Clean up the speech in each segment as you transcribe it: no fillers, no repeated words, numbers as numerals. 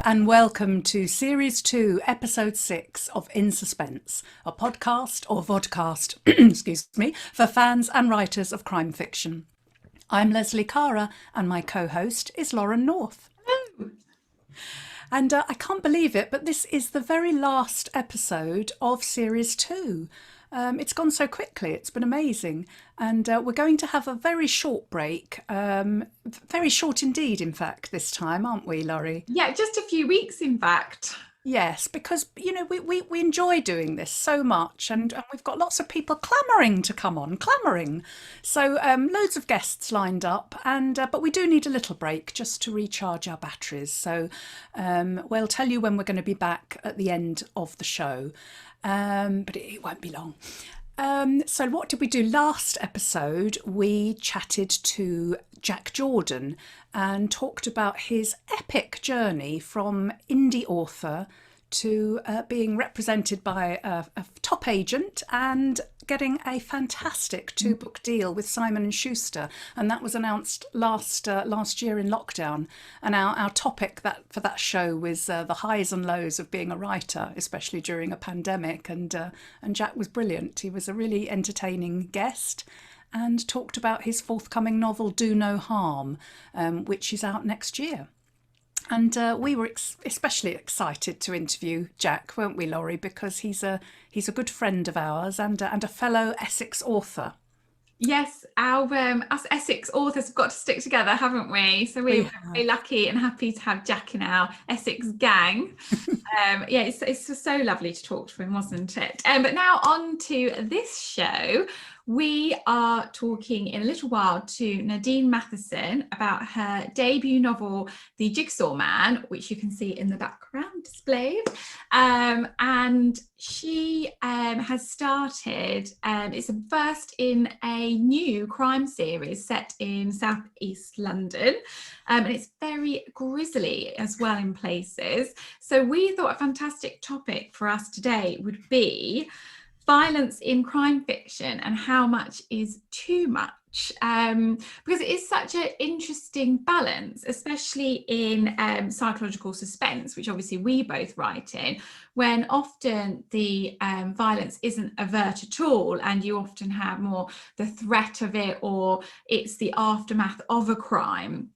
and welcome to Series 2, Episode 6 of In Suspense, a podcast or vodcast, excuse me, for fans and writers of crime fiction. I'm Leslie Cara, and my co-host is Lauren North. Hello. And I can't believe it, but this is the very last episode of Series 2. It's gone so quickly, it's been amazing. And we're going to have a very short break, very short indeed, in fact, this time, aren't we, Laurie? Yeah, just a few weeks, in fact. Yes, because, we enjoy doing this so much, and we've got lots of people clamouring to come on, clamouring. So loads of guests lined up, and but we do need a little break just to recharge our batteries. So we'll tell you when we're going to be back at the end of the show, but it won't be long. So what did we do last episode? We chatted to Jack Jordan and talked about his epic journey from indie author to being represented by a top agent and getting a fantastic two-book deal with Simon and Schuster, and that was announced last year in lockdown. And our topic for that show was the highs and lows of being a writer, especially during a pandemic. And Jack was brilliant. He was a really entertaining guest, and talked about his forthcoming novel Do No Harm, which is out next year. And we were especially excited to interview Jack, weren't we, Laurie? Because he's a good friend of ours and a fellow Essex author. Yes, us Essex authors have got to stick together, haven't we? So we're very lucky and happy to have Jack in our Essex gang. Yeah, it's just so lovely to talk to him, wasn't it? But now on to this show. We are talking in a little while to Nadine Matheson about her debut novel, The Jigsaw Man, which you can see in the background displayed. And she has started, it's a first in a new crime series set in southeast London. And it's very grisly as well in places. So we thought a fantastic topic for us today would be violence in crime fiction and how much is too much, because it is such an interesting balance, especially in psychological suspense, which obviously we both write in, when often the violence isn't overt at all, and you often have more the threat of it, or it's the aftermath of a crime.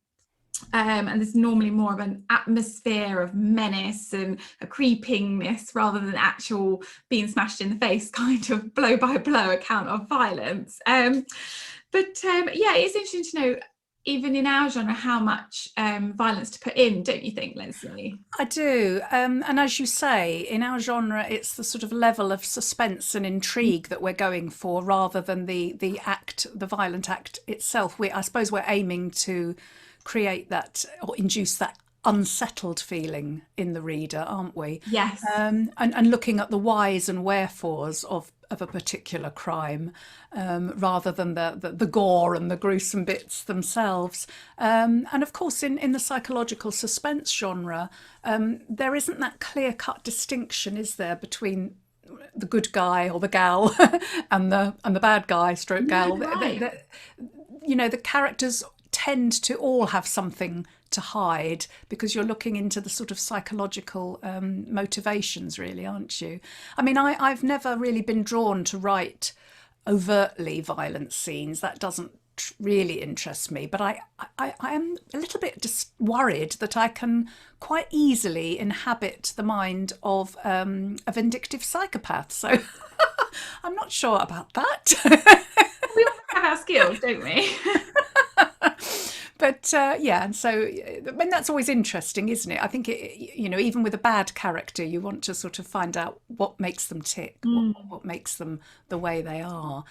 And there's normally more of an atmosphere of menace and a creepingness rather than actual being smashed in the face kind of blow by blow account of violence. Yeah, it's interesting to know, even in our genre, how much violence to put in, don't you think, Leslie? I do. And as you say, in our genre, it's the sort of level of suspense and intrigue that we're going for rather than the violent act itself. I suppose we're aiming to create that or induce that unsettled feeling in the reader, aren't we? Yes. And looking at the whys and wherefores of a particular crime, rather than the gore and the gruesome bits themselves. And of course, in the psychological suspense genre, there isn't that clear-cut distinction, is there, between the good guy or the gal and the bad guy stroke gal. No, right. The characters tend to all have something to hide because you're looking into the sort of psychological motivations, really, aren't you? I mean, I've never really been drawn to write overtly violent scenes. That doesn't really interest me, but I am a little bit just worried that I can quite easily inhabit the mind of a vindictive psychopath. So I'm not sure about that. We all have our skills, don't we? But and so I mean, that's always interesting, isn't it? I think even with a bad character, you want to sort of find out what makes them tick, what makes them the way they are.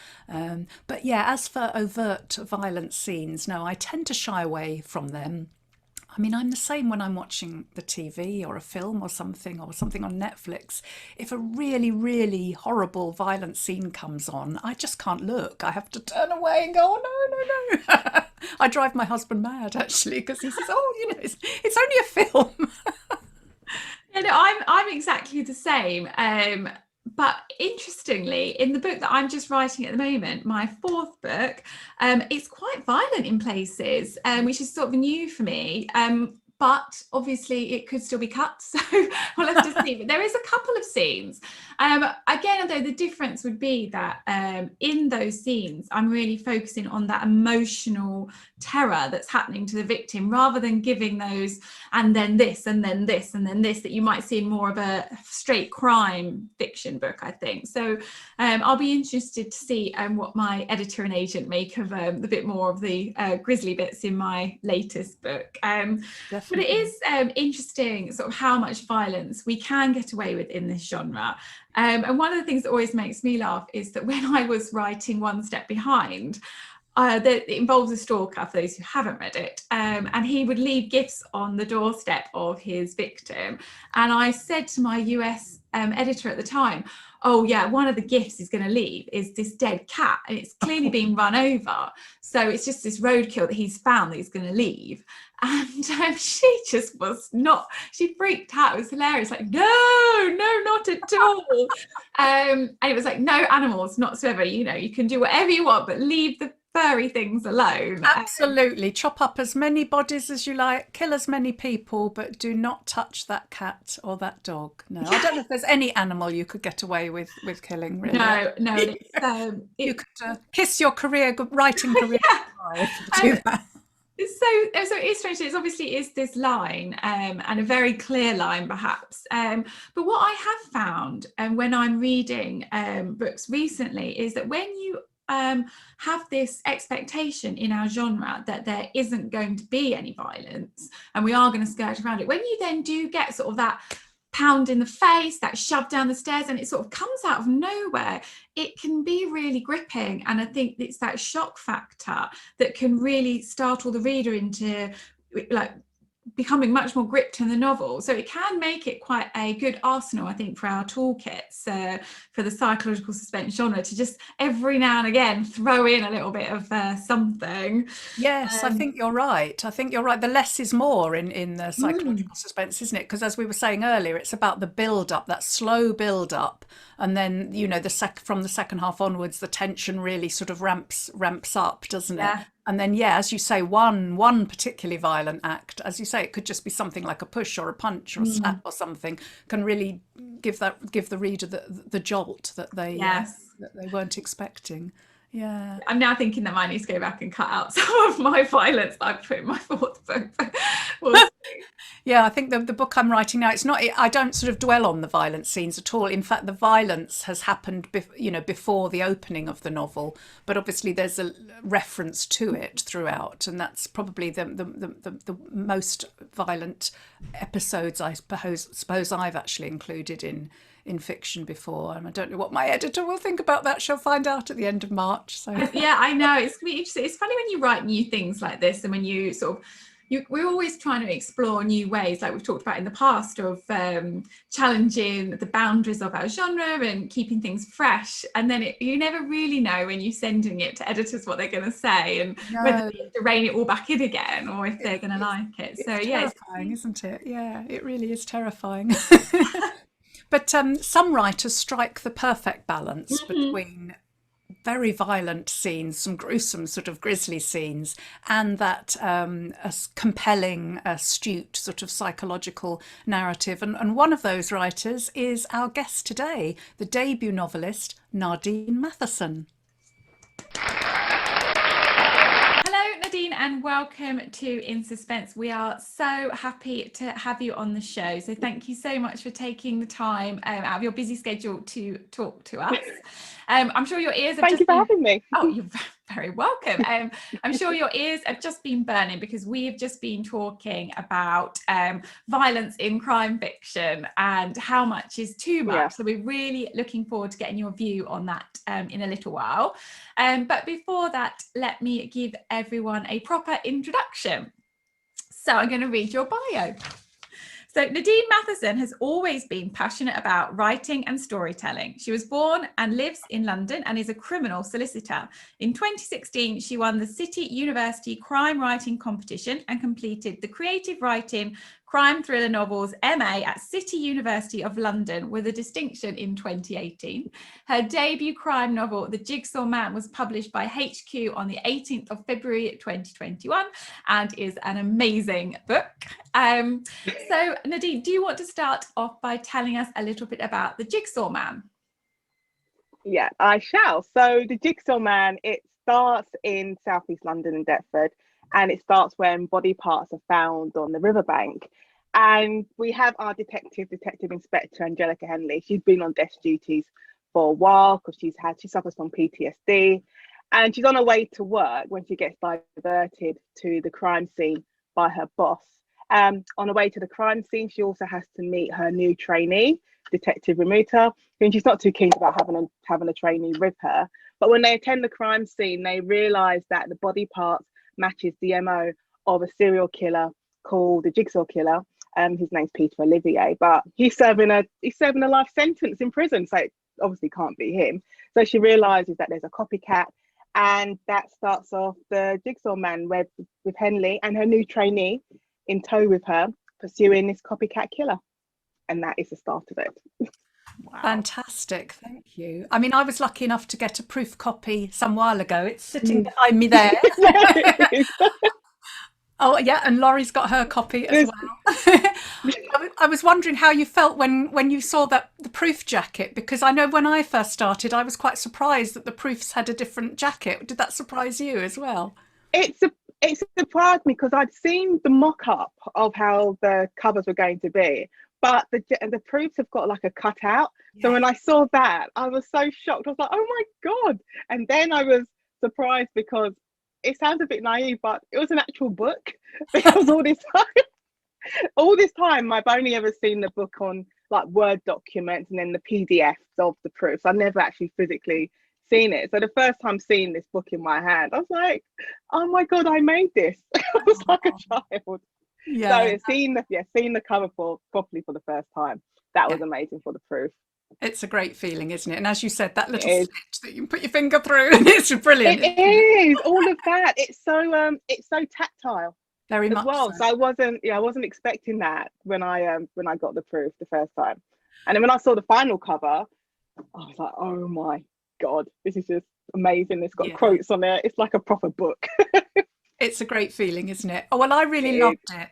But yeah, as for overt violent scenes, no, I tend to shy away from them. I mean, I'm the same when I'm watching the TV or a film or something on Netflix. If a really, really horrible violent scene comes on, I just can't look. I have to turn away and go, oh, no. I drive my husband mad, actually, because he says, it's only a film. I'm exactly the same. But interestingly, in the book that I'm just writing at the moment, my fourth book, it's quite violent in places, which is sort of new for me. but obviously it could still be cut, so we'll have to see. But there is a couple of scenes. Again, though, the difference would be that in those scenes, I'm really focusing on that emotional terror that's happening to the victim, rather than giving those and then this and then this and then this that you might see in more of a straight crime fiction book, I think. So I'll be interested to see what my editor and agent make of the bit more of the grisly bits in my latest book. But it is interesting sort of how much violence we can get away with in this genre. And one of the things that always makes me laugh is that when I was writing One Step Behind, that it involves a stalker, for those who haven't read it, and he would leave gifts on the doorstep of his victim. And I said to my US editor at the time, oh yeah, one of the gifts he's going to leave is this dead cat, and it's clearly been run over, so it's just this roadkill that he's found that he's going to leave. And she just was not, she freaked out. It was hilarious, like, no, not at all. And it was like, no animals whatsoever, you know, you can do whatever you want, but leave the furry things alone. Absolutely. Chop up as many bodies as you like, kill as many people, but do not touch that cat or that dog. No, I don't know if there's any animal you could get away with killing, really. No, you could kiss your writing career goodbye if you do that. So it is strange. It's obviously is this line, and a very clear line, perhaps. But what I have found, when I'm reading books recently, is that when you have this expectation in our genre that there isn't going to be any violence, and we are going to skirt around it, when you then do get sort of that pound in the face, that shove down the stairs, and it sort of comes out of nowhere, it can be really gripping. And I think it's that shock factor that can really startle the reader into like becoming much more gripped in the novel. So it can make it quite a good arsenal, I think, for our toolkits for the psychological suspense genre, to just every now and again throw in a little bit of something. Yes, I think you're right. The less is more in the psychological suspense, isn't it? Because as we were saying earlier, it's about the build up, that slow build up, and then, you know, from the second half onwards, the tension really sort of ramps up, doesn't it? And then, yeah, as you say, one particularly violent act, as you say, it could just be something like a push or a punch or a slap or something, can really give the reader the jolt that they weren't expecting. Yeah. I'm now thinking that I need to go back and cut out some of my violence that I've put in my fourth book. We'll see. Yeah, I think the book I'm writing now, I don't sort of dwell on the violent scenes at all. In fact, the violence has happened before the opening of the novel, but obviously there's a reference to it throughout, and that's probably the most violent episodes I suppose I've actually included in fiction before. And I don't know what my editor will think about that. She'll find out at the end of March. So yeah, I know, it's funny when you write new things like this, and when you sort of we're always trying to explore new ways, like we've talked about in the past, of challenging the boundaries of our genre and keeping things fresh. And then you never really know when you're sending it to editors what they're going to say, and whether they have to rein it all back in again, or if they're going to like it. So yeah, it's terrifying, isn't it? Yeah, it really is terrifying. But some writers strike the perfect balance between very violent scenes, some gruesome sort of grisly scenes, and that compelling, astute sort of psychological narrative. And one of those writers is our guest today, the debut novelist Nadine Matheson. Hello, Nadine, and welcome to In Suspense. We are so happy to have you on the show. So thank you so much for taking the time out of your busy schedule to talk to us. I'm sure your ears have Thank you for having me. Oh, you're very welcome. I'm sure your ears have just been burning, because we've just been talking about violence in crime fiction and how much is too much. Yeah. So we're really looking forward to getting your view on that in a little while. But before that, let me give everyone a proper introduction. So I'm going to read your bio. So Nadine Matheson has always been passionate about writing and storytelling. She was born and lives in London and is a criminal solicitor. In 2016, she won the City University Crime Writing Competition and completed the Creative Writing crime thriller novels MA at City University of London with a distinction in 2018. Her debut crime novel, The Jigsaw Man, was published by HQ on the 18th of February 2021 and is an amazing book. So Nadine, do you want to start off by telling us a little bit about The Jigsaw Man? Yeah, I shall. So the Jigsaw Man, it starts in southeast London in Deptford, and it starts when body parts are found on the riverbank. And we have our Detective Inspector Angelica Henley. She's been on desk duties for a while because she suffers from PTSD, and she's on her way to work when she gets diverted to the crime scene by her boss. On her way to the crime scene, she also has to meet her new trainee, Detective Remuta, who she's not too keen about having a trainee with her. But when they attend the crime scene, they realise that the body parts matches the MO of a serial killer called the Jigsaw Killer. His name's Peter Olivier, but he's serving a life sentence in prison, so it obviously can't be him. So she realises that there's a copycat, and that starts off the Jigsaw Man with Henley and her new trainee in tow with her, pursuing this copycat killer. And that is the start of it. Wow. Fantastic, thank you. I mean, I was lucky enough to get a proof copy some while ago. It's sitting behind me there. Oh yeah, and Laurie's got her copy as well. I was wondering how you felt when you saw the proof jacket, because I know when I first started, I was quite surprised that the proofs had a different jacket. Did that surprise you as well? It surprised me because I'd seen the mock-up of how the covers were going to be, but the proofs have got like a cutout. Yeah. So when I saw that, I was so shocked. I was like, oh my God. And then I was surprised because it sounds a bit naive, but it was an actual book. Because all this time, I've only ever seen the book on like Word documents and then the PDFs of the proofs. I've never actually physically seen it. So the first time seeing this book in my hand, I was like, oh my God, I made this. I was like a child. Yeah. So seeing the cover properly for the first time, that was amazing for the proof. It's a great feeling, isn't it? And as you said, that little stitch that you can put your finger through, and it's brilliant. It is all of that. It's so tactile. Very much well. So I wasn't expecting that when I got the proof the first time. And then when I saw the final cover, I was like, oh my God, this is just amazing. It's got quotes on it. It's like a proper book. It's a great feeling, isn't it? Oh, well, I really loved it.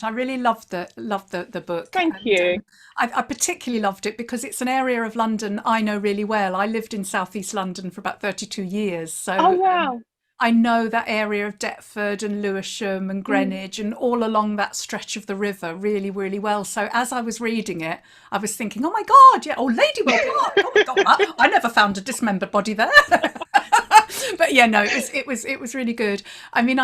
I really loved the book. Thank you. I particularly loved it because it's an area of London I know really well. I lived in southeast London for about 32 years. So oh, wow. I know that area of Deptford and Lewisham and Greenwich and all along that stretch of the river really, really well. So as I was reading it, I was thinking, oh my God, yeah, oh, Ladywell Park. Oh my God, I never found a dismembered body there. But yeah, no, it was really good. I mean,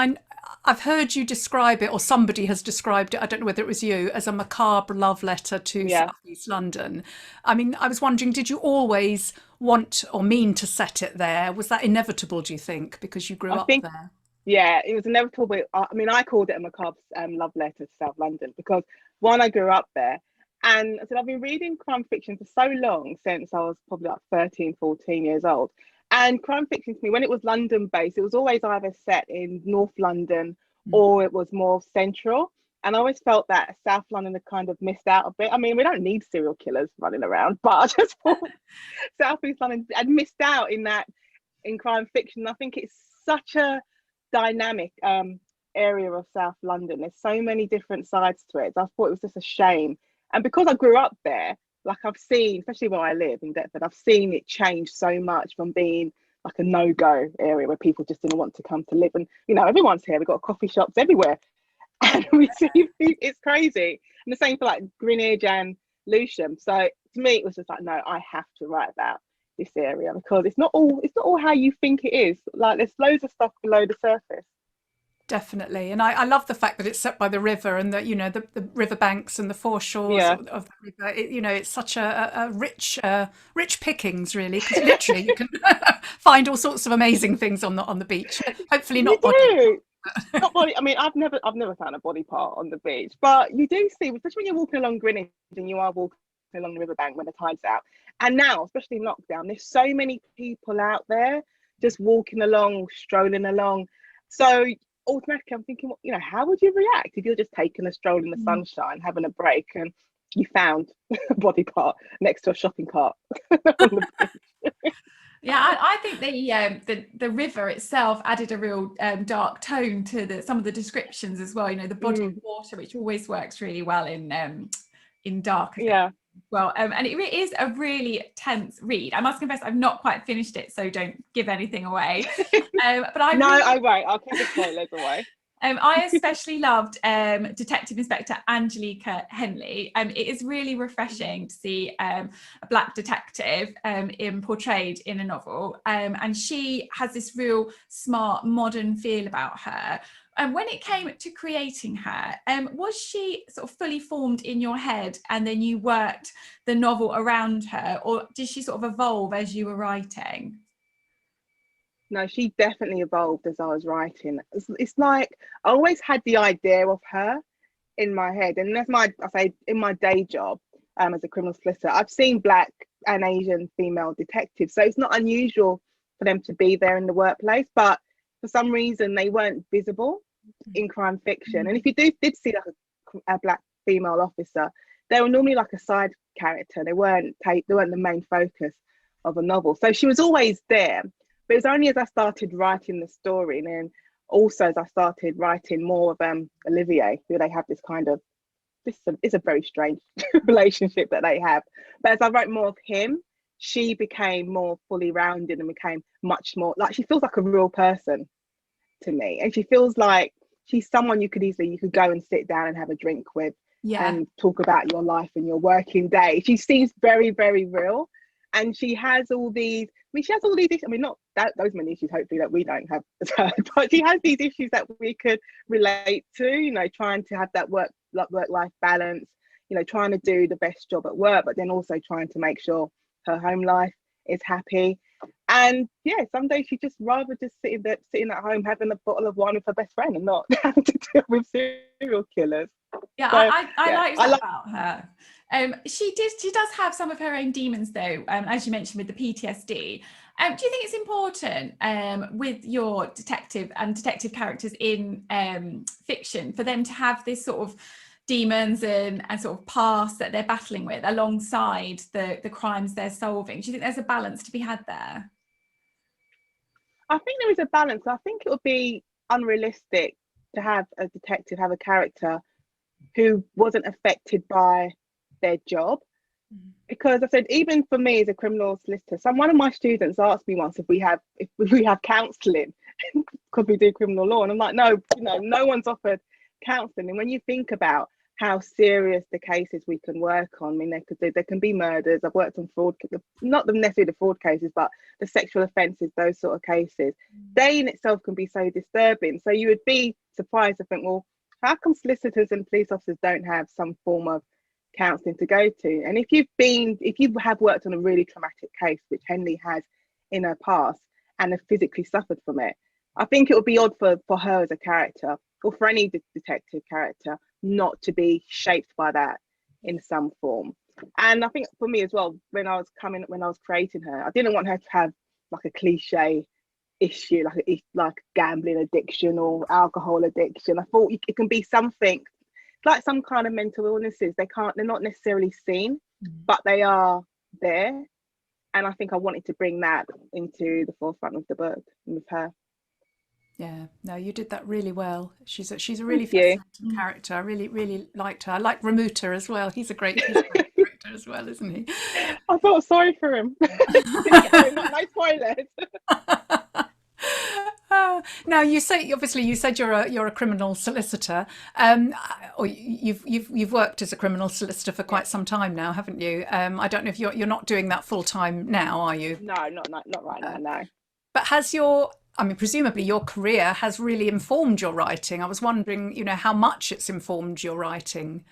I've heard you describe it, or somebody has described it, I don't know whether it was you, as a macabre love letter to southeast London. I mean, I was wondering, did you always want or mean to set it there? Was that inevitable, do you think, because you grew up there? Yeah, it was inevitable. But I mean, I called it a macabre love letter to South London because, one, I grew up there. And I said, I've been reading crime fiction for so long, since I was probably like 13, 14 years old. And crime fiction to me, when it was London based, it was always either set in North London or it was more central. And I always felt that South London had kind of missed out a bit. I mean, we don't need serial killers running around, but I just thought Southeast London had missed out in crime fiction. I think it's such a dynamic area of South London. There's so many different sides to it. I thought it was just a shame. And because I grew up there, like I've seen, especially where I live in Deptford, I've seen it change so much from being like a no-go area where people just didn't want to come to live. And, you know, everyone's here. We've got coffee shops everywhere. And we see, it's crazy. And the same for like Greenwich and Lewisham. So to me, it was just like, no, I have to write about this area because it's not all how you think it is. Like there's loads of stuff below the surface. Definitely. And I love the fact that it's set by the river and that, you know, the river banks and the foreshores of the river. You know, it's such a rich pickings, really, because literally you can find all sorts of amazing things on the beach. Hopefully not body. Not body. I mean, I've never found a body part on the beach, but you do see, especially when you're walking along Greenwich and you are walking along the riverbank when the tide's out. And now, especially in lockdown, there's so many people out there just walking along, strolling along. So automatically I'm thinking, you know, how would you react if you're just taking a stroll in the sunshine, having a break, and you found a body part next to a shopping cart on the beach? Yeah, I think the river itself added a real dark tone to some of the descriptions as well. You know, the body of water, which always works really well in dark effects. Yeah. Well, and it is a really tense read. I must confess, I've not quite finished it, so don't give anything away. But I No, really, I won't. I'll keep the spoilers away. I especially loved Detective Inspector Angelica Henley. It is really refreshing to see a Black detective portrayed in a novel, and she has this real smart, modern feel about her. And when it came to creating her, was she sort of fully formed in your head, and then you worked the novel around her, or did she sort of evolve as you were writing? No, she definitely evolved as I was writing. It's like I always had the idea of her in my head, and that's I say in my day job as a criminal solicitor, I've seen Black and Asian female detectives, so it's not unusual for them to be there in the workplace, but for some reason they weren't visible in crime fiction. And if you did see like a Black female officer, they were normally like a side character. They weren't the main focus of a novel. So she was always there. But it was only as I started writing the story, and then also as I started writing more of Olivier, who they have this kind of, it's a very strange relationship that they have. But as I wrote more of him, she became more fully rounded and became much more like, she feels like a real person to me. And she feels like she's someone you could go and sit down and have a drink with, and talk about your life and your working day. She seems very, very real. And she has all these, she has all these issues. I mean, not those many issues, hopefully, that we don't have as her, but she has these issues that we could relate to, you know, trying to have that work-life balance, you know, trying to do the best job at work, but then also trying to make sure her home life is happy. And yeah, some days she just rather just sitting at home having a bottle of wine with her best friend and not having to deal with serial killers. Yeah, So, I liked that about her. She does have some of her own demons, though, as you mentioned, with the PTSD. Do you think it's important with your detective characters in fiction for them to have this sort of demons and sort of past that they're battling with alongside the crimes they're solving? Do you think there's a balance to be had there? I think there is a balance. I think it would be unrealistic to have a detective have a character who wasn't affected by their job. Because I said, even for me as a criminal solicitor, one of my students asked me once if we have counselling because we do criminal law, and I'm like, no, you know, no one's offered counselling. And when you think about how serious the cases we can work on, I mean, there can be murders. I've worked on fraud, not necessarily the fraud cases, but the sexual offences, those sort of cases. They in itself can be so disturbing. So you would be surprised to think, well, how come solicitors and police officers don't have some form of counselling to go to? And if you have worked on a really traumatic case, which Henley has in her past, and have physically suffered from it, I think it would be odd for her as a character, or for any detective character, not to be shaped by that in some form. And I think for me as well, when I was creating her, I didn't want her to have like a cliche issue, like gambling addiction or alcohol addiction. I thought it can be something like some kind of mental illnesses. They're not necessarily seen, but they are there. And I think I wanted to bring that into the forefront of the book with her. Yeah, no, you did that really well. She's a really Thank you. fascinating character. I really, really liked her. I like Ramuta as well. He's a great character as well, isn't he? I felt sorry for him. No spoilers. Now you say, obviously you said you're a criminal solicitor, or you've worked as a criminal solicitor for quite some time now, haven't you? I don't know if you're not doing that full time now, are you? No, not right now. No. But presumably your career has really informed your writing. I was wondering, how much it's informed your writing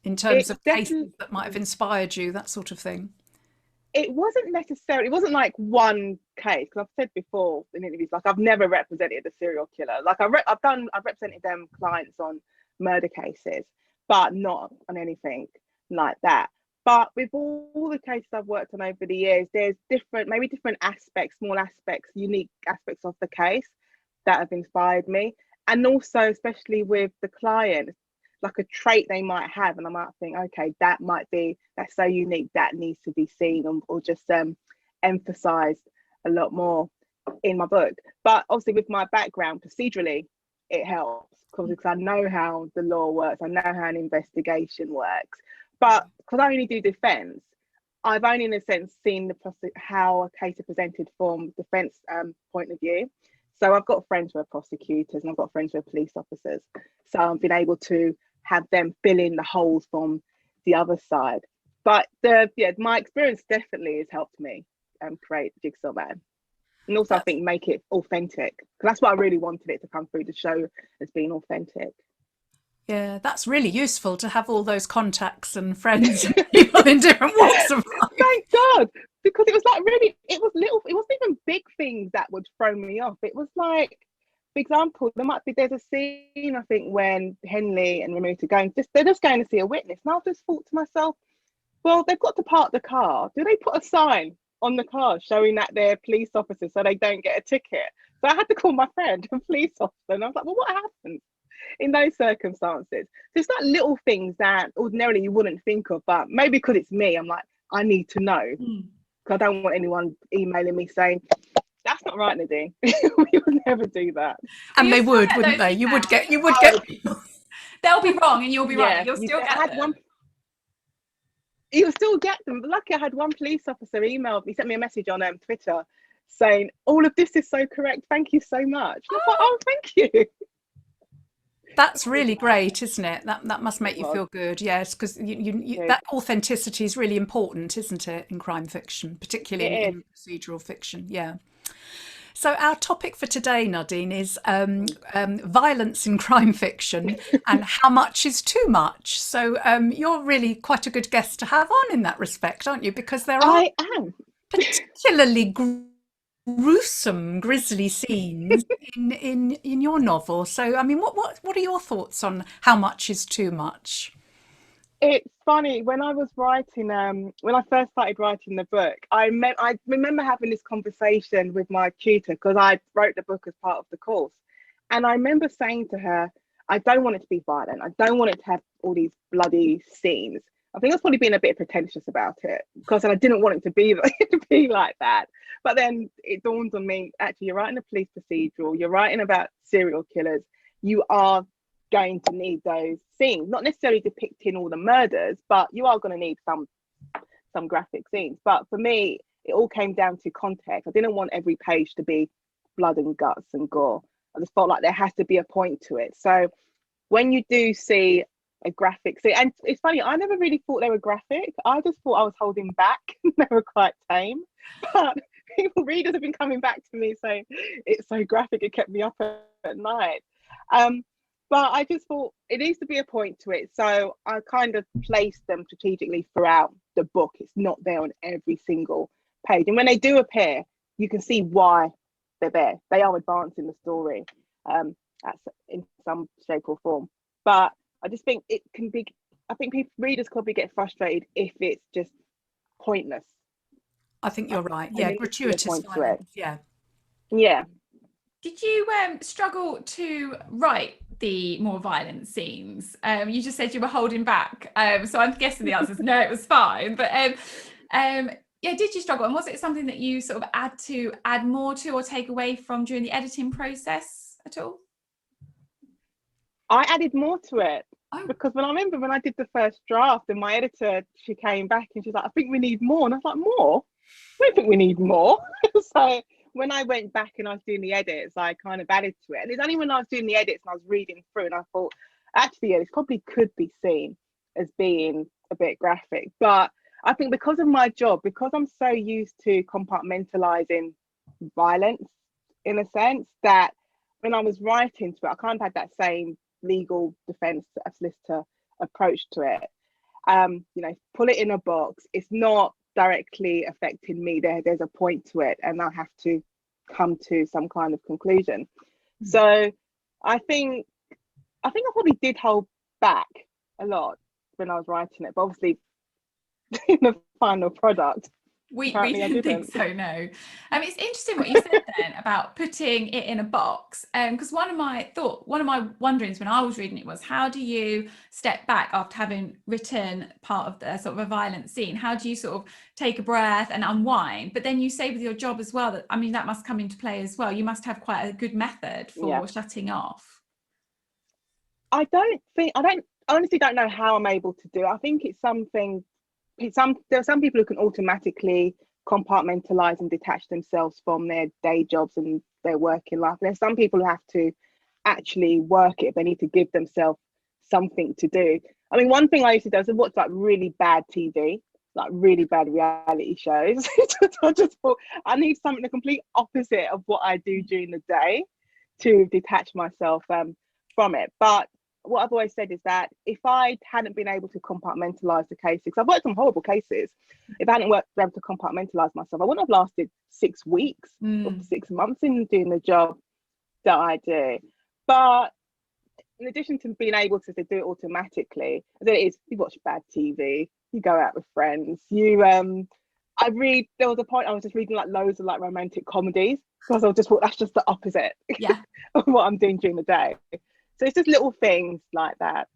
in terms It of definitely. cases that might have inspired you, that sort of thing. It wasn't like one case, because I've said before in interviews, like I've never represented a serial killer. Like I've represented them clients on murder cases, but not on anything like that. But with all the cases I've worked on over the years, there's different aspects, small aspects, unique aspects of the case that have inspired me. and also especially with the client, like a trait they might have, and I might think, okay, that's so unique, that needs to be seen, or just emphasized a lot more in my book. But obviously with my background procedurally, it helps because I know how the law works, I know how an investigation works. But because I only do defense, I've only in a sense seen how a case is presented from defense point of view. So I've got friends who are prosecutors and I've got friends who are police officers, so I've been able to have them fill in the holes from the other side. But my experience definitely has helped me create Jigsaw Man. And also, I think make it authentic, because that's what I really wanted it to come through, to show as being authentic. Yeah, that's really useful to have all those contacts and friends and people in different walks of life. Thank God, because it was like it wasn't even big things that would throw me off. It was like, for example, there's a scene, I think, when Henley and Ramuta they're just going to see a witness. And I just thought to myself, well, they've got to park the car. Do they put a sign on the car showing that they're police officers so they don't get a ticket? So I had to call my friend, a police officer, and I was like, well, what happens in those circumstances? There's like little things that ordinarily you wouldn't think of, but maybe because it's me, I'm like, I need to know, because I don't want anyone emailing me saying, that's not right, Nadine. We would never do that. And they would, wouldn't they? You would get people. They'll be wrong and you'll be right. You'll still get them. You'll still get them. But lucky I had one police officer emailed me, sent me a message on Twitter saying, all of this is so correct, thank you so much. I was like, oh, thank you. That's really great, isn't it? That must make you feel good. Yes, because that authenticity is really important, isn't it, in crime fiction, particularly in procedural fiction. Yeah. So our topic for today, Nadine, is violence in crime fiction and how much is too much. So you're really quite a good guest to have on in that respect, aren't you? Because there are particularly gruesome, grisly scenes in your novel. So, I mean, what are your thoughts on how much is too much? It's funny, when I was writing, when I first started writing the book, I remember having this conversation with my tutor, because I wrote the book as part of the course, and I remember saying to her, I don't want it to be violent. I don't want it to have all these bloody scenes. I think I was probably being a bit pretentious about it, because I didn't want it to be like that. But then it dawned on me, actually, you're writing a police procedural, you're writing about serial killers, you are going to need those scenes, not necessarily depicting all the murders, but you are going to need some graphic scenes. But for me, it all came down to context. I didn't want every page to be blood and guts and gore. I just felt like there has to be a point to it. So when you do see a graphic scene, and it's funny, I never really thought they were graphic. I just thought I was holding back. They were quite tame. But readers have been coming back to me saying it's so graphic, it kept me up at night. But I just thought it needs to be a point to it. So I kind of placed them strategically throughout the book. It's not there on every single page. And when they do appear, you can see why they're there. They are advancing the story in some shape or form. But I just think it can be, I think readers probably get frustrated if it's just pointless. I think you're right. Yeah, gratuitous violence. Yeah. Yeah. Did you struggle to write the more violent scenes? You just said you were holding back, so I'm guessing the answer is no, it was fine. But yeah, did you struggle, and was it something that you sort of add more to or take away from during the editing process at all? I added more to it, because when I did the first draft, and my editor, she came back and she's like, I think we need more, and I was like, more? I don't think we need more. So when I went back and I was doing the edits, I kind of added to it. And it's only when I was doing the edits and I was reading through and I thought, actually, yeah, this probably could be seen as being a bit graphic. But I think because of my job, because I'm so used to compartmentalizing violence, in a sense, that when I was writing to it, I kind of had that same legal defense solicitor approach to it. Pull it in a box. It's not directly affecting me. There's a point to it, and I have to come to some kind of conclusion. So I think I probably did hold back a lot when I was writing it, but obviously in the final product, We Apparently I didn't think didn't. so, no. It's interesting what you said then about putting it in a box. Because one of my wonderings when I was reading it was, how do you step back after having written part of the sort of a violent scene? How do you sort of take a breath and unwind? But then you say with your job as well that, I mean, that must come into play as well. You must have quite a good method Yeah. for shutting off. I honestly don't know how I'm able to do it. I think it's something, there are some people who can automatically compartmentalize and detach themselves from their day jobs and their working life. There's some people who have to actually work it. They need to give themselves something to do. I mean, one thing I used to do is watch like really bad TV, like really bad reality shows. I just thought I need something the complete opposite of what I do during the day to detach myself from it. But what I've always said is that if I hadn't been able to compartmentalize the cases, because I've worked on horrible cases, if I hadn't been able to compartmentalize myself, I wouldn't have lasted 6 weeks or 6 months in doing the job that I do. But in addition to being able to do it automatically, as it is, you watch bad TV, you go out with friends, there was a point I was just reading like loads of like romantic comedies because I was just thought that's just the opposite of what I'm doing during the day. So it's just little things like that.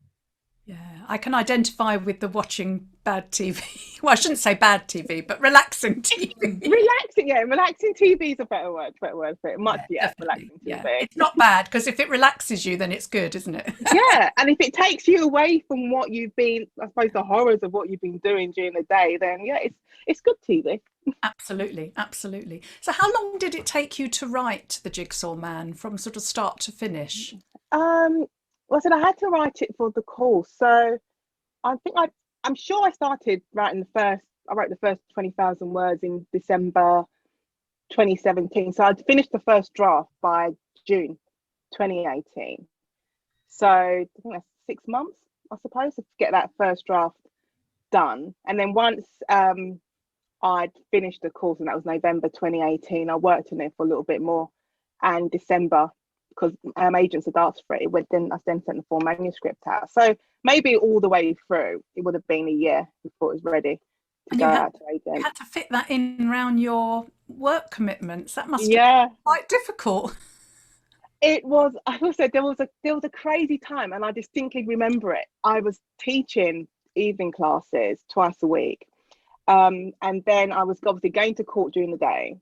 Yeah, I can identify with the watching bad TV. Well, I shouldn't say bad TV, but relaxing TV. Relaxing TV is a better word for it. Relaxing TV. Yeah, it's not bad because if it relaxes you, then it's good, isn't it? Yeah, and if it takes you away from what you've been, I suppose, the horrors of what you've been doing during the day, then yeah, it's good TV. Absolutely, absolutely. So, how long did it take you to write The Jigsaw Man from sort of start to finish? Well, I said I had to write it for the course, so I think I'm sure I started writing I wrote the first 20,000 words in December 2017. So I'd finished the first draft by June 2018. So I think that's 6 months, I suppose, to get that first draft done. And then once I'd finished the course, and that was November 2018, I worked on it for a little bit more. And December, because agents had asked for it, I then sent the full manuscript out. So maybe all the way through, it would have been a year before it was ready to go out to agents. You had to fit that in around your work commitments. That must have Yeah, been quite difficult. it was. I also there was a crazy time, and I distinctly remember it. I was teaching evening classes twice a week, and then I was obviously going to court during the day.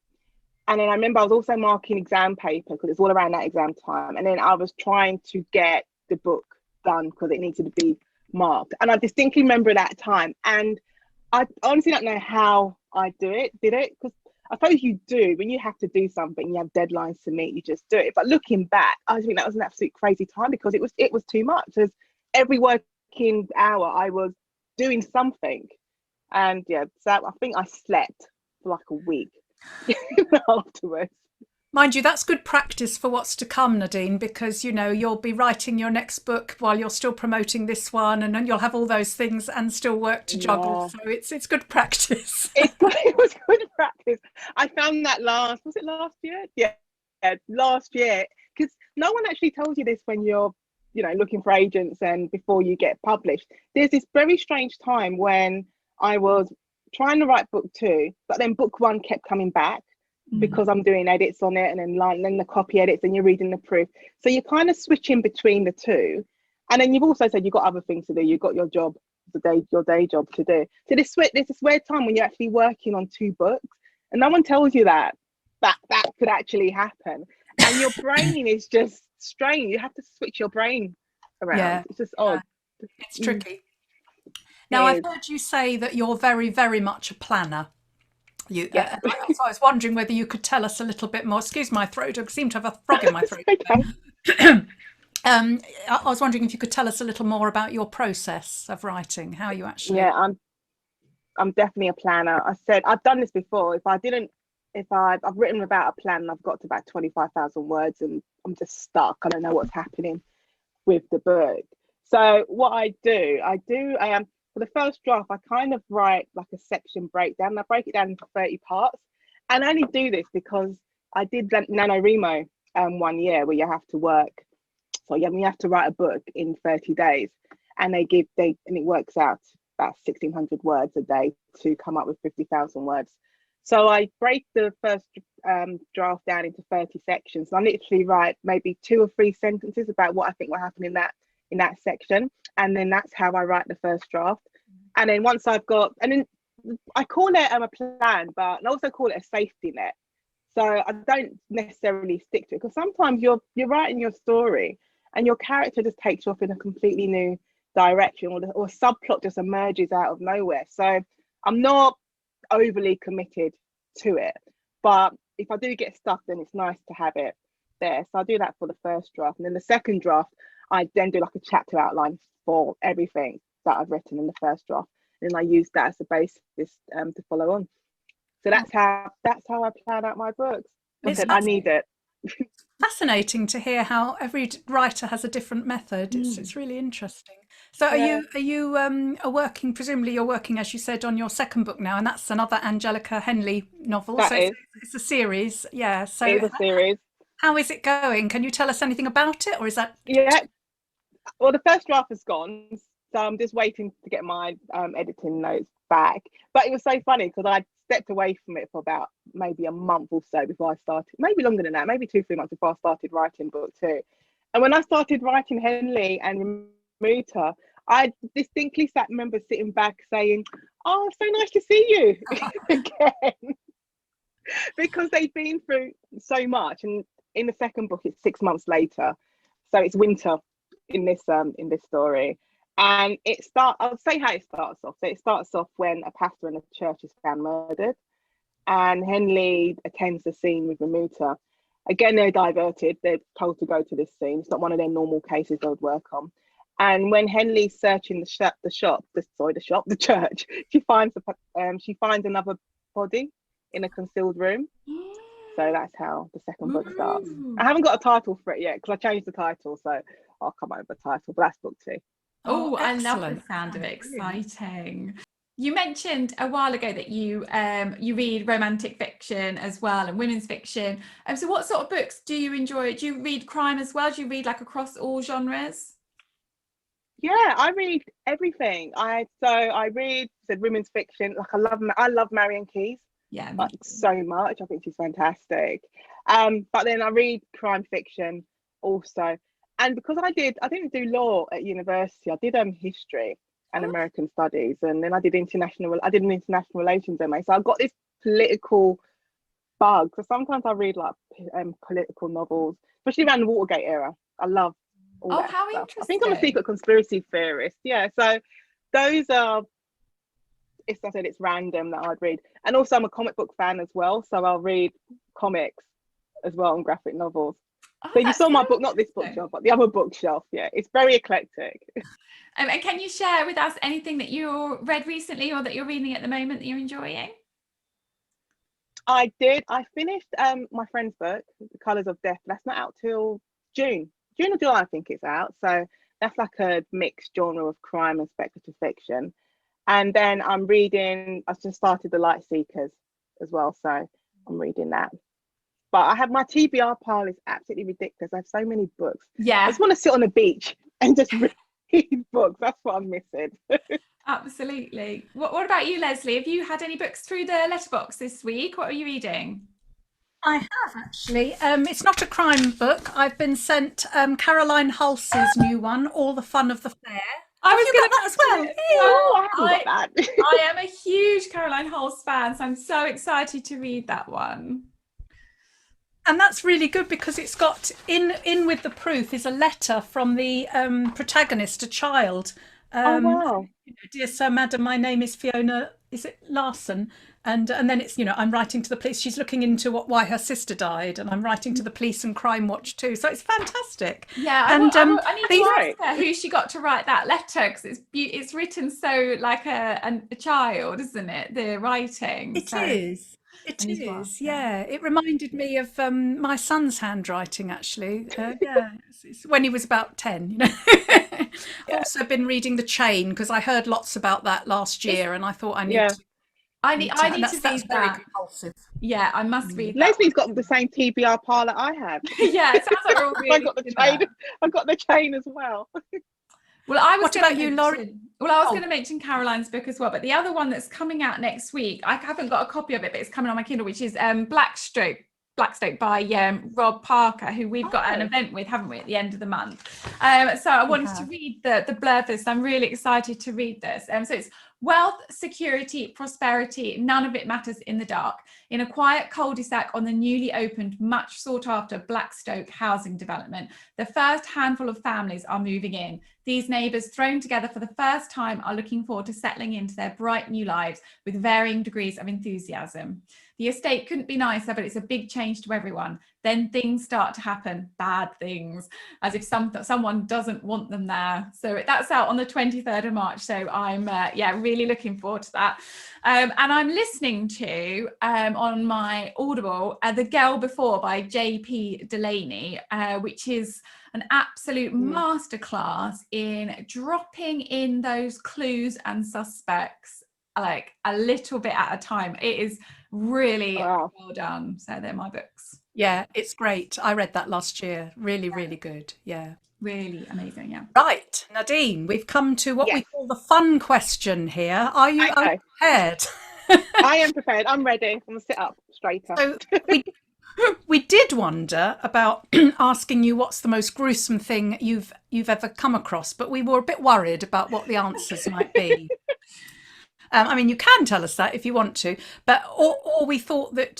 And then I remember I was also marking exam paper because it's all around that exam time. And then I was trying to get the book done because it needed to be marked. And I distinctly remember that time. And I honestly don't know how I did it, because I suppose you do when you have to do something, you have deadlines to meet, you just do it. But looking back, I think that was an absolute crazy time because it was too much. Because every working hour I was doing something. And yeah, so I think I slept for like a week afterwards. Mind you, that's good practice for what's to come, Nadine, because you'll be writing your next book while you're still promoting this one, and then you'll have all those things and still work to juggle. So it's good practice. It was good practice. I found that was it last year? Yeah, last year, because no one actually tells you this when you're looking for agents and before you get published. There's this very strange time when I was trying to write book 2, but then book 1 kept coming back because I'm doing edits on it, and then the copy edits, and you're reading the proof. So you're kind of switching between the two. And then you've also said you've got other things to do. You've got your job, your day job to do. So there's this weird time when you're actually working on 2 books, and no one tells you that could actually happen. And your brain is just strange. You have to switch your brain around. Yeah. It's just odd. It's tricky. Now, I've heard you say that you're very, very much a planner. So I was wondering whether you could tell us a little bit more. Excuse my throat. I seem to have a frog in my throat. Okay. I was wondering if you could tell us a little more about your process of writing, how you actually... Yeah, I'm definitely a planner. I said I've done this before. If I've written about a plan and I've got to about 25,000 words and I'm just stuck, I don't know what's happening with the book. So what I do, for the first draft, I kind of write like a section breakdown. I break it down into 30 parts. And I only do this because I did NaNoWriMo 1 year where you have to work. So you have to write a book in 30 days. And it works out about 1,600 words a day to come up with 50,000 words So I break the first draft down into 30 sections. I literally write maybe 2 or 3 sentences about what I think will happen in that section, and then that's how I write the first draft. And then once I've got, and then I call it a plan, but I also call it a safety net. So I don't necessarily stick to it, because sometimes you're writing your story and your character just takes you off in a completely new direction, or a subplot just emerges out of nowhere. So I'm not overly committed to it, but if I do get stuck, then it's nice to have it there. So I do that for the first draft, and then the second draft I then do like a chapter outline for everything that I've written in the first draft, and then I use that as a basis to follow on. So that's how I plan out my books. I need it. Fascinating to hear how every writer has a different method. It's really interesting. So are you presumably you're working, as you said, on your second book now, and that's another Angelica Henley novel. That so is. it's a series. Yeah. So it is a series. How is it going? Can you tell us anything about it, or is that? Yeah. Well, the first draft has gone, so I'm just waiting to get my editing notes back. But it was so funny because I stepped away from it for about maybe a month or so before I started, maybe longer than that, maybe 2-3 months before I started writing book 2. And when I started writing Henley and Remuta, I distinctly remember sitting back saying, "Oh, so nice to see you again," because they've been through so much. And in the second book, it's 6 months later, so it's winter in this story. And I'll say how it starts off. So it starts off when a pastor in a church is found murdered, and Henley attends the scene with Remuta. Again, they're diverted. They're told to go to this scene. It's not one of their normal cases they would work on. And when Henley's searching the church, she finds another body in a concealed room. So that's how the second book starts. I haven't got a title for it yet because I changed the title, so I'll come up with a title. But that's book 2. Oh, I love the sound of it. Exciting. You mentioned a while ago that you read romantic fiction as well, and women's fiction. So what sort of books do you enjoy? Do you read crime as well? Do you read like across all genres? Yeah, I read everything. I read women's fiction. Like I love Marian Keyes. Yeah, like so much. I think she's fantastic. But then I read crime fiction also. And because I didn't do law at university. I did history and American studies, and then I did an international relations MA. So I've got this political bug. So sometimes I read like political novels, especially around the Watergate era. I love all that how stuff. interesting. I think I'm a secret conspiracy theorist. Yeah, so those are, it's random that I'd read. And also I'm a comic book fan as well, so I'll read comics as well and graphic novels. So you saw my book, not this bookshelf, but the other bookshelf. Yeah, it's very eclectic. And can you share with us anything that you read recently or that you're reading at the moment that you're enjoying? I finished my friend's book, The Colours of Death. That's not out till June or July, I think it's out. So that's like a mixed genre of crime and speculative fiction. And then I just started The Light Seekers as well, so I'm reading that. But I have my TBR pile is absolutely ridiculous. I have so many books. Yeah, I just want to sit on the beach and just read books. That's what I'm missing. Absolutely. What about you, Leslie? Have you had any books through the letterbox this week? What are you reading? I have actually. It's not a crime book. I've been sent Caroline Hulse's new one, All the Fun of the Fair. I was going to that as well. I am a huge Caroline Hulse fan, so I'm so excited to read that one. And that's really good because it's got in with the proof is a letter from the protagonist, a child. Oh wow! Dear Sir, Madam, my name is Fiona. Is it Larson? And then it's I'm writing to the police. She's looking into why her sister died, and I'm writing to the police and Crime Watch too. So it's fantastic. Yeah, I need to ask her who she got to write that letter, because it's written so like a child, isn't it? The writing. It is. It is, yeah. It reminded me of my son's handwriting, actually. It's when he was about 10. I've also been reading The Chain because I heard lots about that last year, and I thought I need to. I need to read that. Very compulsive. Yeah, I must read that. Leslie's got the same TBR pile that I have. Yeah, it sounds like we're all really I've got the chain as well. Well, I was What about you, Laurie? going to mention Caroline's book as well, but the other one that's coming out next week, I haven't got a copy of it, but it's coming on my Kindle, which is Blackstoke by Rob Parker, who we've got an event with, haven't we, at the end of the month. So I wanted to read the blurb for this. I'm really excited to read this. So it's wealth, security, prosperity, none of it matters in the dark. In a quiet cul-de-sac on the newly opened, much sought after Blackstoke housing development, the first handful of families are moving in. These neighbours, thrown together for the first time, are looking forward to settling into their bright new lives with varying degrees of enthusiasm. The estate couldn't be nicer, but it's a big change to everyone. Then things start to happen, bad things, as if someone doesn't want them there. So that's out on the 23rd of March. So I'm really looking forward to that. And I'm listening to on my Audible The Girl Before by J.P. Delaney, which is an absolute masterclass in dropping in those clues and suspects like a little bit at a time. It is really well done. So they're my books. Yeah, it's great. I read that last year. Really, really good. Yeah. Really amazing. Yeah. Right, Nadine, we've come to what we call the fun question here. Are you prepared? I am prepared. I'm ready. I'm going to sit up straighter. So we did wonder about asking you what's the most gruesome thing you've ever come across, but we were a bit worried about what the answers might be. I mean, you can tell us that if you want to, but or we thought that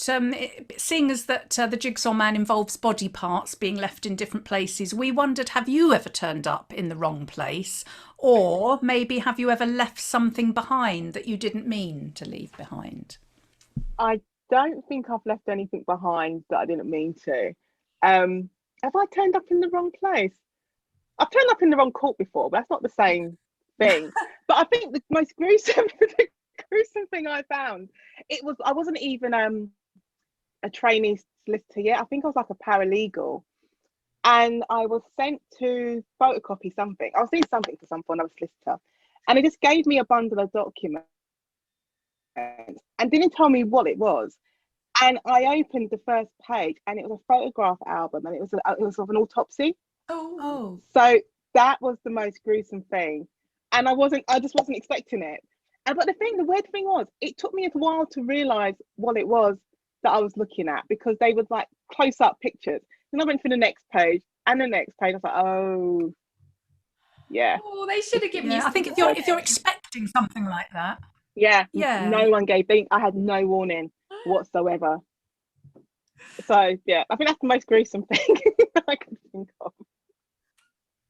seeing as that the Jigsaw Man involves body parts being left in different places, we wondered, have you ever turned up in the wrong place, or maybe have you ever left something behind that you didn't mean to leave behind? I don't think I've left anything behind that I didn't mean to. Have I turned up in the wrong place? I've turned up in the wrong court before, but that's not the same thing. But I think the most gruesome thing I found, I wasn't even a trainee solicitor yet. I think I was like a paralegal, and I was sent to photocopy something. I was doing something for someone, I was a solicitor, and it just gave me a bundle of documents and didn't tell me what it was. And I opened the first page, and it was a photograph album, and it was of an autopsy. Oh. So that was the most gruesome thing. And I just wasn't expecting it. But the weird thing was, it took me a while to realize what it was that I was looking at, because they were like close up pictures. Then I went for the next page and the next page. I was like, oh, yeah. Oh, they should have given you. I think if you're expecting something like that. Yeah. No one gave. I had no warning whatsoever. So yeah, I think that's the most gruesome thing I can think of.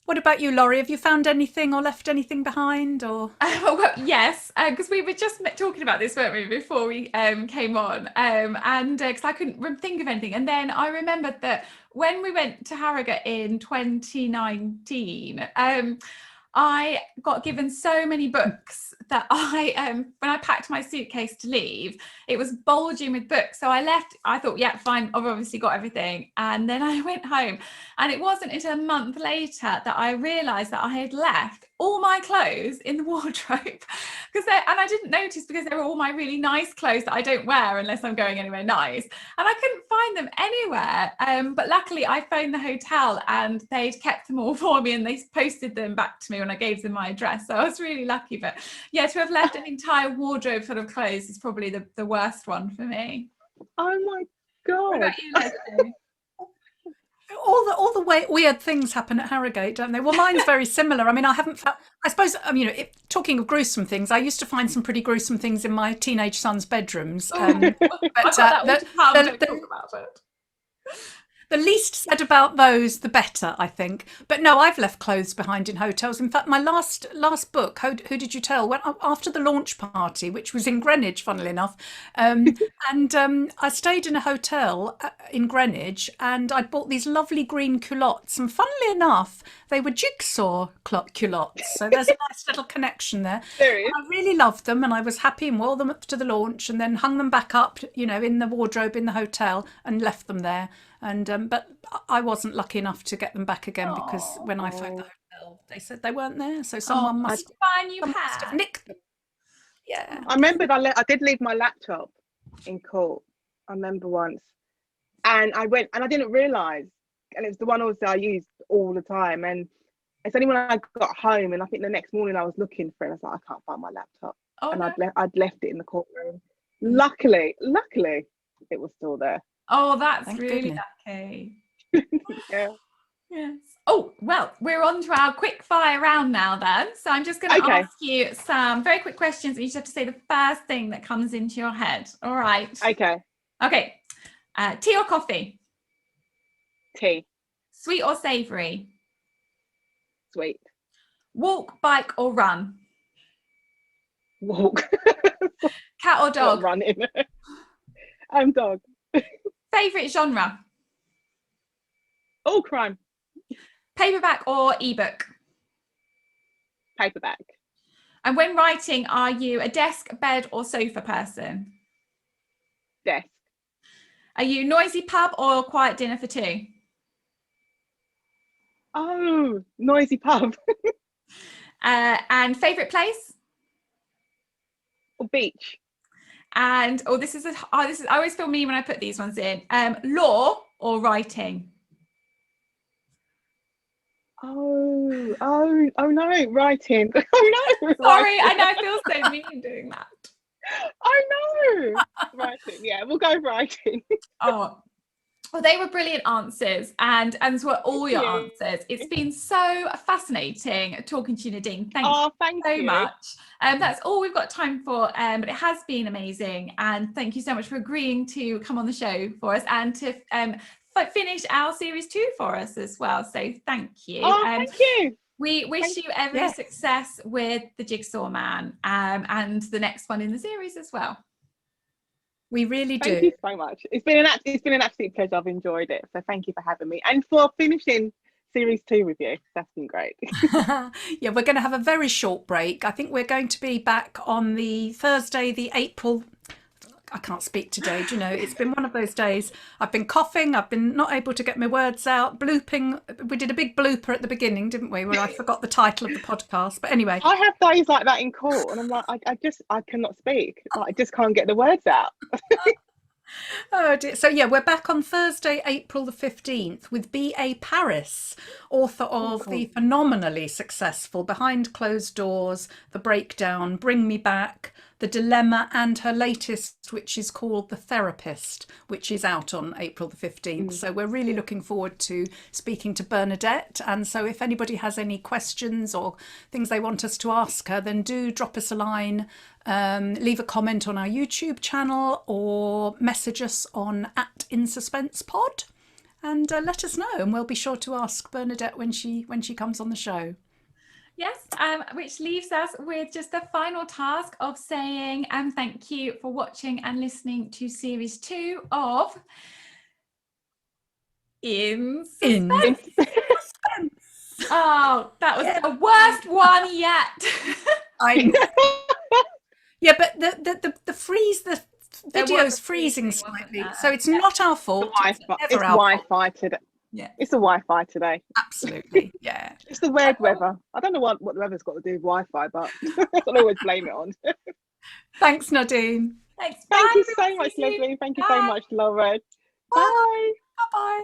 What about you, Laurie? Have you found anything or left anything behind? Or well, yes, because we were just talking about this, weren't we, before we came on, and because I couldn't think of anything, and then I remembered that when we went to Harrogate in 2019, I got given so many books that when I packed my suitcase to leave, it was bulging with books. So I left. I thought, yeah, fine, I've obviously got everything. And then I went home, and it wasn't until a month later that I realised that I had left all my clothes in the wardrobe, and I didn't notice, because they were all my really nice clothes that I don't wear unless I'm going anywhere nice, and I couldn't find them anywhere. But luckily I phoned the hotel, and they'd kept them all for me, and they posted them back to me when I gave them my address. So I was really lucky. But yeah, to have left an entire wardrobe full of clothes is probably the worst one for me. Oh my God. What about you, Leslie? all the weird things happen at Harrogate, don't they? Well, mine's very similar. I mean, I suppose, talking of gruesome things, I used to find some pretty gruesome things in my teenage son's bedrooms. But don't talk about it. The least said about those, the better, I think. But no, I've left clothes behind in hotels. In fact, my last book, Who Did You Tell, went up after the launch party, which was in Greenwich, funnily enough. And I stayed in a hotel in Greenwich, and I'd bought these lovely green culottes. And funnily enough, they were Jigsaw culottes. So there's a nice little connection there. I really loved them, and I was happy and wore them up to the launch, and then hung them back up, in the wardrobe in the hotel, and left them there. And but I wasn't lucky enough to get them back again, because when I phoned the hotel, they said they weren't there. So someone must have nicked them. Yeah. I remembered I did leave my laptop in court. I remember once, and I went, and I didn't realise, and it was the one also I used all the time, and It's only when I got home, and I think the next morning I was looking for it. I was like, I can't find my laptop, Oh and no. I'd left it in the courtroom. Luckily, it was still there. Oh, that's Thank really goodness. lucky. Yeah. Yes. Oh, well, we're on to our quick fire round now then. So I'm just going to Okay. ask you some very quick questions. And you just have to say the first thing that comes into your head. All right. Okay. Okay. Tea or coffee? Tea. Sweet or savory? Sweet. Walk, bike or run? Walk. Cat or Not dog? running. I'm dog. Favorite genre? All crime. Paperback or ebook? Paperback. And when writing, are you a desk, bed or sofa person? Desk. Are you noisy pub or quiet dinner for two? Oh, noisy pub. And favorite place? Or beach. And this is I always feel mean when I put these ones in. Law or writing? Oh no, writing. Oh no, Sorry, writing. I know I feel so mean doing that. I know. Writing. Yeah, we'll go writing. Oh, well, they were brilliant answers, and as were all your you. answers. It's been so fascinating talking to you, Nadine. Thank you Thank so you. much. That's all we've got time for, but it has been amazing, and thank you so much for agreeing to come on the show for us and to finish our series 2 for us as well. So thank you. Thank you. We wish you every Yes. success with the Jigsaw Man and the next one in the series as well. We really do. Thank you so much. It's been an absolute pleasure. I've enjoyed it. So thank you for having me and for finishing series 2 with you. That's been great. Yeah, we're going to have a very short break. I think we're going to be back on the Thursday, the April. I can't speak today. Do you know, it's been one of those days. I've been coughing. I've been not able to get my words out. Blooping. We did a big blooper at the beginning, didn't we? Where I forgot the title of the podcast. But anyway. I have days like that in court, and I'm like, I cannot speak. Like, I just can't get the words out. Oh dear. So yeah, we're back on Thursday, April the 15th with B.A. Paris, author of the phenomenally successful Behind Closed Doors, The Breakdown, Bring Me Back, The Dilemma, and her latest, which is called The Therapist, which is out on April the 15th. So we're really looking forward to speaking to Bernadette. And so if anybody has any questions or things they want us to ask her, then do drop us a line. Leave a comment on our YouTube channel or message us on @In Suspense Pod and let us know, and we'll be sure to ask Bernadette when she comes on the show. Yes, which leaves us with just the final task of saying thank you for watching and listening to series 2 of In Suspense. Oh, that was the worst one yet. I know. Yeah, but the freeze, the video's freezing slightly, so it's not our fault. It's Wi-Fi today. Yeah, it's the Wi-Fi today. Absolutely, yeah. It's the weird weather. I don't know what the weather's got to do with Wi-Fi, but I don't always blame it on. Thanks, Nadine. Thanks. Thank Bye, you so much, Leslie. Thank you so Bye. much, Laura. Bye. Bye. Bye.